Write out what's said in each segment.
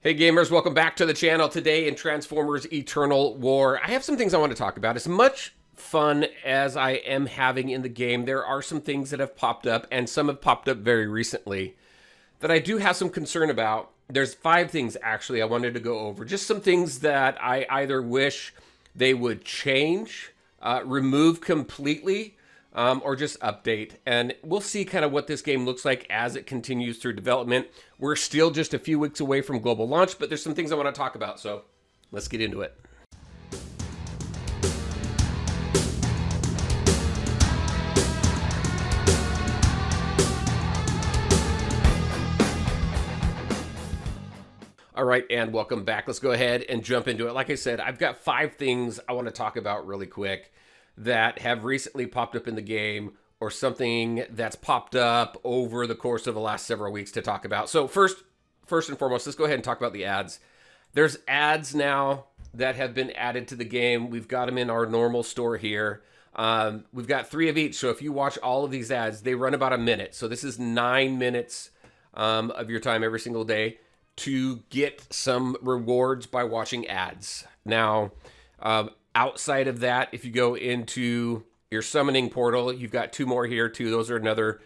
Hey gamers, welcome back to the channel. Today in Transformers Eternal War, I have some things I want to talk about. As much fun as I am having in the game, there are some things that have popped up, and some have popped up very recently, that I do have some concern about. There's 5 things actually I wanted to go over. Just some things that I either wish they would change, remove completely, or just update. And we'll see kind of what this game looks like as it continues through development. We're still just a few weeks away from global launch, but there's some things I want to talk about, so let's get into it. All right, and welcome back. Let's go ahead and jump into it. Like I said, I've got 5 things I want to talk about really quick that have recently popped up in the game, or something that's popped up over the course of the last several weeks to talk about. So first and foremost, let's go ahead and talk about the ads. There's ads now that have been added to the game. We've got them in our normal store here. We've got 3 of each. So if you watch all of these ads, they run about a minute. So this is 9 minutes of your time every single day to get some rewards by watching ads. Now, outside of that, if you go into your summoning portal, you've got 2 more here too. Those are another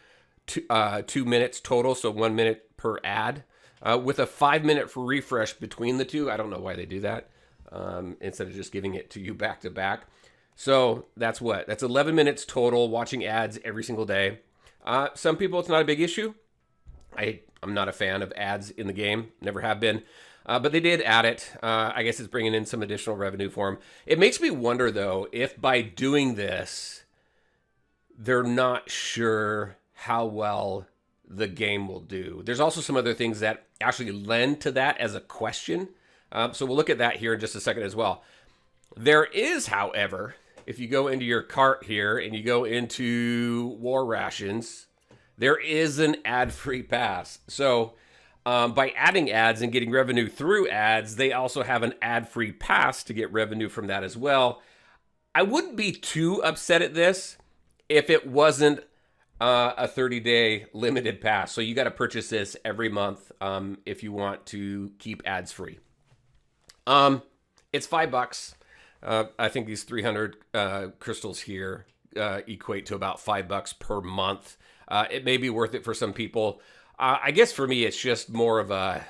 2 minutes total, so 1 minute per ad, with a 5-minute refresh between the 2. I don't know why they do that, instead of just giving it to you back to back. So that's 11 minutes total watching ads every single day. Some people, it's not a big issue. I'm not a fan of ads in the game, never have been. But they did add it. I guess it's bringing in some additional revenue for them. It makes me wonder, though, if by doing this, they're not sure how well the game will do. There's also some other things that actually lend to that as a question. So we'll look at that here in just a second as well. There is, however, if you go into your cart here and you go into War Rations, there is an ad-free pass. So by adding ads and getting revenue through ads, they also have an ad-free pass to get revenue from that as well. I wouldn't be too upset at this if it wasn't a 30-day limited pass. So you got to purchase this every month if you want to keep ads free. It's $5. I think these 300 crystals here equate to about $5 per month. It may be worth it for some people. I guess for me, it's just more of a,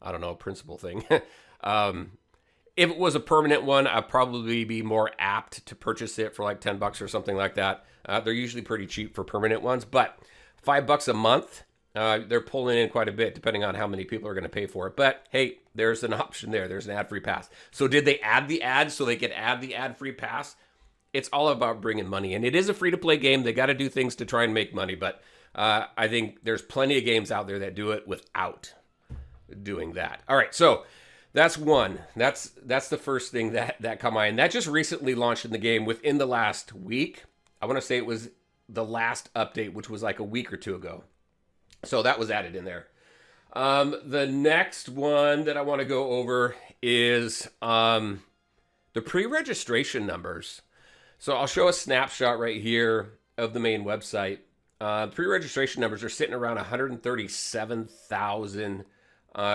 I don't know, principle thing. If it was a permanent one, I'd probably be more apt to purchase it for like $10 or something like that. They're usually pretty cheap for permanent ones, but $5 a month, they're pulling in quite a bit depending on how many people are going to pay for it. But hey, there's an option there. There's an ad-free pass. So did they add the ads so they could add the ad-free pass? It's all about bringing money in. It is a free-to-play game. They got to do things to try and make money, but I think there's plenty of games out there that do it without doing that. All right, so that's one. That's the first thing that caught my eye. And that just recently launched in the game within the last week. I want to say it was the last update, which was like a week or 2 ago. So that was added in there. The next one that I want to go over is the pre-registration numbers. So I'll show a snapshot right here of the main website. Pre-registration numbers are sitting around 137,000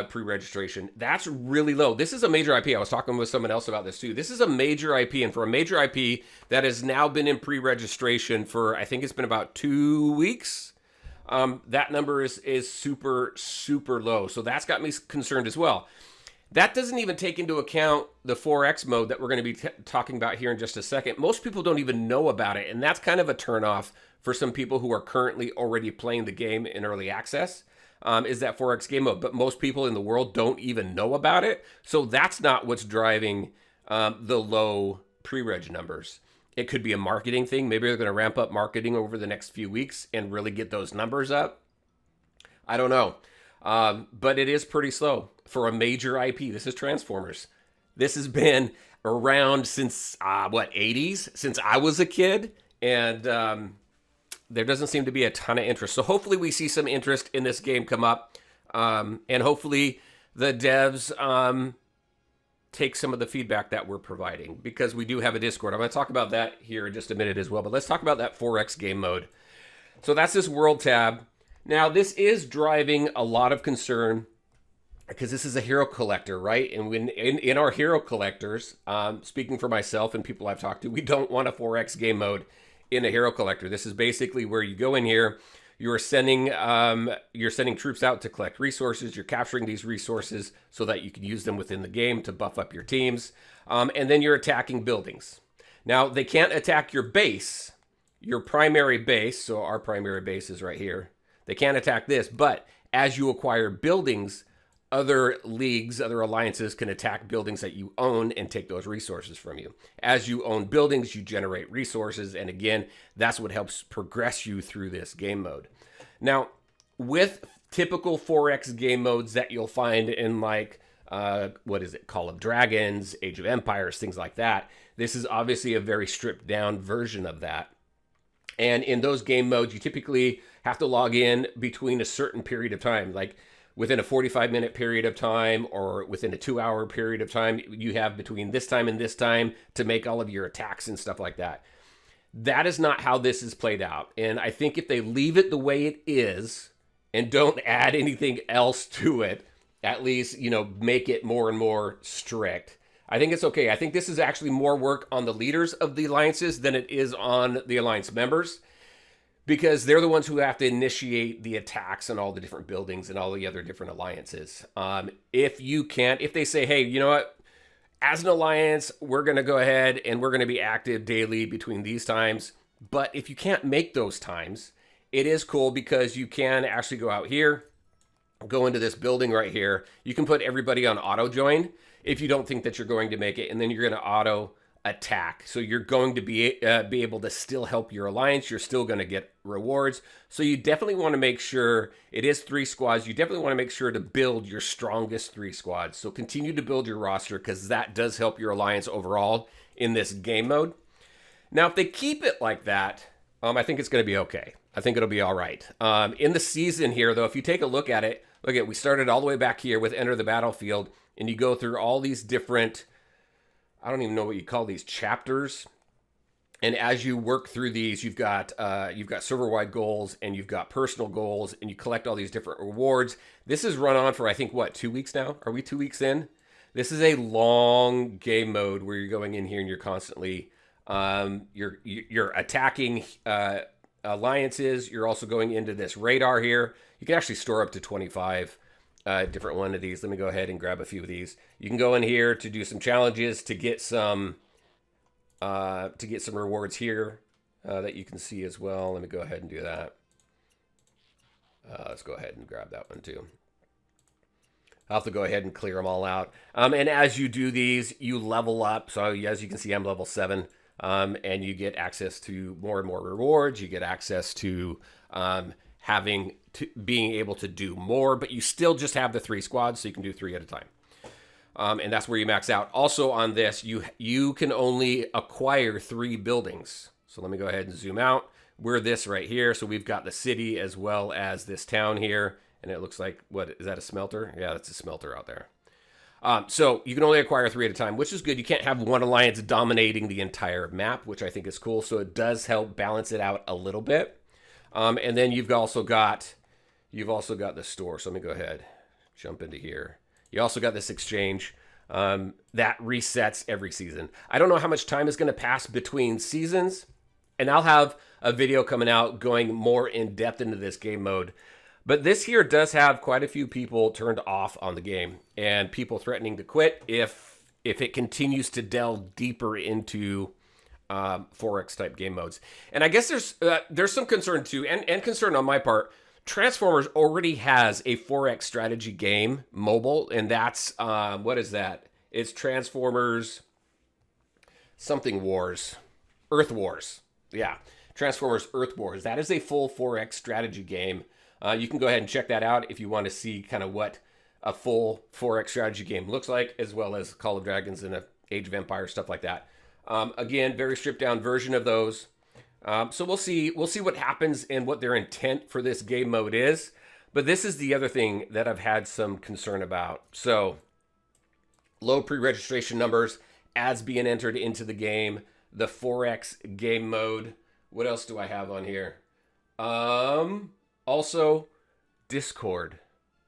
pre-registration. That's really low. This is a major IP. I was talking with someone else about this too. This is a major IP, and for a major IP that has now been in pre-registration for, I think it's been about 2 weeks, that number is super, super low. So that's got me concerned as well. That doesn't even take into account the 4X mode that we're going to be talking about here in just a second. Most people don't even know about it, and that's kind of a turnoff for some people who are currently already playing the game in early access, is that 4X game mode. But most people in the world don't even know about it, so that's not what's driving the low pre-reg numbers. It could be a marketing thing. Maybe they're going to ramp up marketing over the next few weeks and really get those numbers up. I don't know. But it is pretty slow for a major IP. This is Transformers. This has been around since, 80s? Since I was a kid. And there doesn't seem to be a ton of interest. So hopefully we see some interest in this game come up. And hopefully the devs take some of the feedback that we're providing. Because we do have a Discord. I'm going to talk about that here in just a minute as well. But let's talk about that 4X game mode. So that's this world tab. Now, this is driving a lot of concern because this is a hero collector, right? And when in our hero collectors, speaking for myself and people I've talked to, we don't want a 4X game mode in a hero collector. This is basically where you go in here, you're sending troops out to collect resources. You're capturing these resources so that you can use them within the game to buff up your teams, and then you're attacking buildings. Now they can't attack your base, your primary base. So our primary base is right here. They can't attack this, but as you acquire buildings, other leagues, other alliances can attack buildings that you own and take those resources from you. As you own buildings, you generate resources. And again, that's what helps progress you through this game mode. Now, with typical 4X game modes that you'll find in like, what is it, Call of Dragons, Age of Empires, things like that, this is obviously a very stripped down version of that. And in those game modes, you typically have to log in between a certain period of time, like within a 45-minute period of time or within a 2-hour period of time. You have between this time and this time to make all of your attacks and stuff like that. That is not how this is played out. And I think if they leave it the way it is and don't add anything else to it, at least, you know, make it more and more strict, I think it's okay. I think this is actually more work on the leaders of the alliances than it is on the alliance members, because they're the ones who have to initiate the attacks on all the different buildings and all the other different alliances. If they say, hey, you know what, as an alliance, we're going to go ahead and we're going to be active daily between these times. But if you can't make those times, it is cool because you can actually go out here, go into this building right here. You can put everybody on auto join if you don't think that you're going to make it, and then you're going to auto attack. So you're going to be able to still help your alliance. You're still going to get rewards. So you definitely want to make sure it is 3 squads. You definitely want to make sure to build your strongest 3 squads. So continue to build your roster because that does help your alliance overall in this game mode. Now, if they keep it like that, I think it's going to be okay. I think it'll be all right. In the season here, though, if you take a look at it, we started all the way back here with Enter the Battlefield, and you go through all these different, I don't even know what you call these, chapters. And as you work through these, you've got server-wide goals and you've got personal goals, and you collect all these different rewards. This is run on for, I think, what, 2 weeks now? Are we 2 weeks in? This is a long game mode where you're going in here and you're constantly you're attacking alliances. You're also going into this radar here. You can actually store up to 25 different one of these. Let me go ahead and grab a few of these. You can go in here to do some challenges to get some rewards here that you can see as well. Let me go ahead and do that. Let's go ahead and grab that one too. I'll have to go ahead and clear them all out. And as you do these, you level up. So as you can see, I'm level 7. And you get access to more and more rewards. You get access to being able to do more, but you still just have the 3 squads, so you can do 3 at a time. And that's where you max out. Also on this, you can only acquire 3 buildings. So let me go ahead and zoom out. We're this right here. So we've got the city as well as this town here. And it looks like, what, is that a smelter? Yeah, that's a smelter out there. So you can only acquire 3 at a time, which is good. You can't have one alliance dominating the entire map, which I think is cool. So it does help balance it out a little bit. And then you've also got the store. So let me go ahead, jump into here. You also got this exchange that resets every season. I don't know how much time is going to pass between seasons, and I'll have a video coming out going more in depth into this game mode. But this here does have quite a few people turned off on the game and people threatening to quit if it continues to delve deeper into 4X type game modes. And I guess there's some concern too, and concern on my part. Transformers already has a 4X strategy game mobile, and that's what is that? It's Transformers something Wars, Earth Wars. Yeah, Transformers Earth Wars. That is a full 4X strategy game. You can go ahead and check that out if you want to see kind of what a full 4X strategy game looks like, as well as Call of Dragons and Age of Empires, stuff like that. Again, very stripped down version of those. So we'll see what happens and what their intent for this game mode is. But this is the other thing that I've had some concern about. So low pre-registration numbers, ads being entered into the game, the 4X game mode. What else do I have on here? Also, Discord.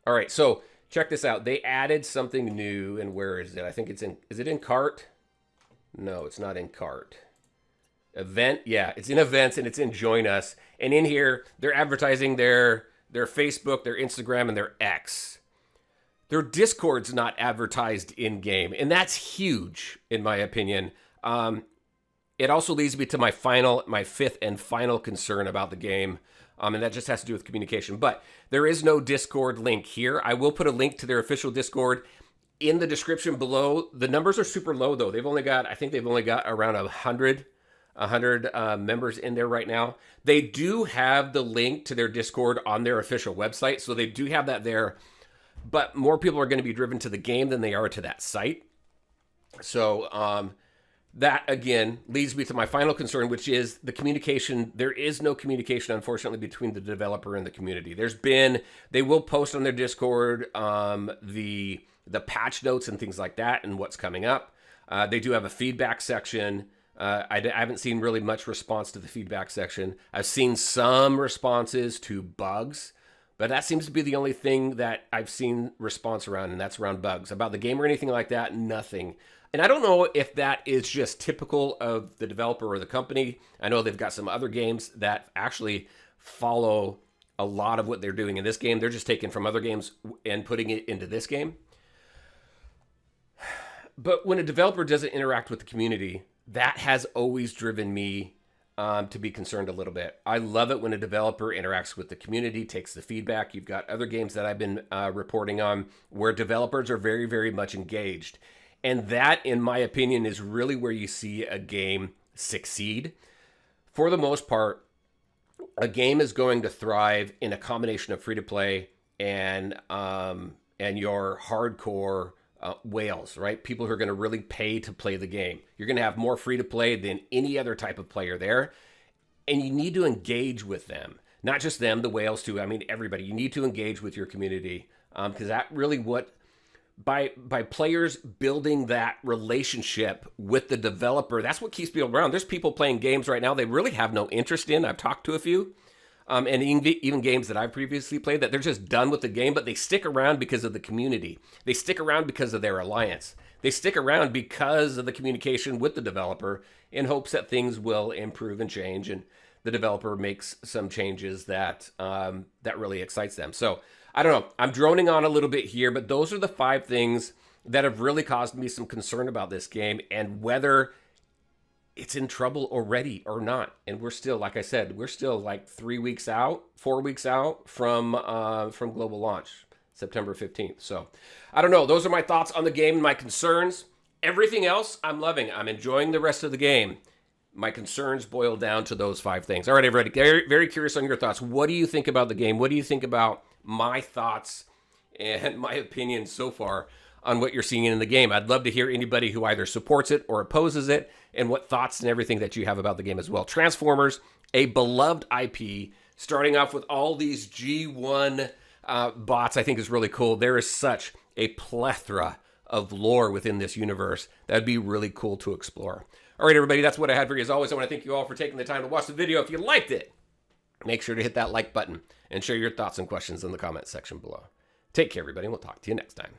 All right, so check this out. They added something new, and where is it? I think it's in, is it in cart? No, it's not in cart. Event, yeah, it's in events and it's in join us. And in here, they're advertising their Facebook, their Instagram, and their X. Their Discord's not advertised in game, and that's huge in my opinion. It also leads me to my fifth and final concern about the game. And that just has to do with communication. But there is no Discord link here. I will put a link to their official Discord in the description below. The numbers are super low though. I think they've only got around 100 members in there right now. They do have the link to their Discord on their official website. So they do have that there, but more people are going to be driven to the game than they are to that site. So, that, again, leads me to my final concern, which is the communication. There is no communication, unfortunately, between the developer and the community. They will post on their Discord the patch notes and things like that and what's coming up. They do have a feedback section. I haven't seen really much response to the feedback section. I've seen some responses to bugs, but that seems to be the only thing that I've seen response around, and that's around bugs. About the game or anything like that, nothing. And I don't know if that is just typical of the developer or the company. I know they've got some other games that actually follow a lot of what they're doing in this game. They're just taking from other games and putting it into this game. But when a developer doesn't interact with the community, that has always driven me to be concerned a little bit. I love it when a developer interacts with the community, takes the feedback. You've got other games that I've been reporting on where developers are very, very much engaged. And that, in my opinion, is really where you see a game succeed. For the most part, a game is going to thrive in a combination of free-to-play and your hardcore whales, right? People who are going to really pay to play the game. You're going to have more free-to-play than any other type of player there. And you need to engage with them. Not just them, the whales too. I mean, everybody. You need to engage with your community because that really what... By players building that relationship with the developer, that's what keeps people around. There's people playing games right now they really have no interest in. I've talked to a few, and even games that I've previously played that they're just done with the game, but they stick around because of the community. They stick around because of their alliance. They stick around because of the communication with the developer in hopes that things will improve and change, and the developer makes some changes that that really excites them. So I don't know. I'm droning on a little bit here, but those are the 5 things that have really caused me some concern about this game and whether it's in trouble already or not. And we're still, like I said, we're still like 4 weeks out from global launch, September 15th. So I don't know. Those are my thoughts on the game and my concerns. Everything else I'm loving. I'm enjoying the rest of the game. My concerns boil down to those 5 things. All right, everybody. Very, very curious on your thoughts. What do you think about the game? What do you think about my thoughts and my opinion so far on what you're seeing in the game? I'd love to hear anybody who either supports it or opposes it and what thoughts and everything that you have about the game as well. Transformers, a beloved IP, starting off with all these G1 bots, I think is really cool. There is such a plethora of lore within this universe. That'd be really cool to explore. All right, everybody, that's what I had for you. As always, I want to thank you all for taking the time to watch the video. If you liked it, make sure to hit that like button and share your thoughts and questions in the comment section below. Take care, everybody, and we'll talk to you next time.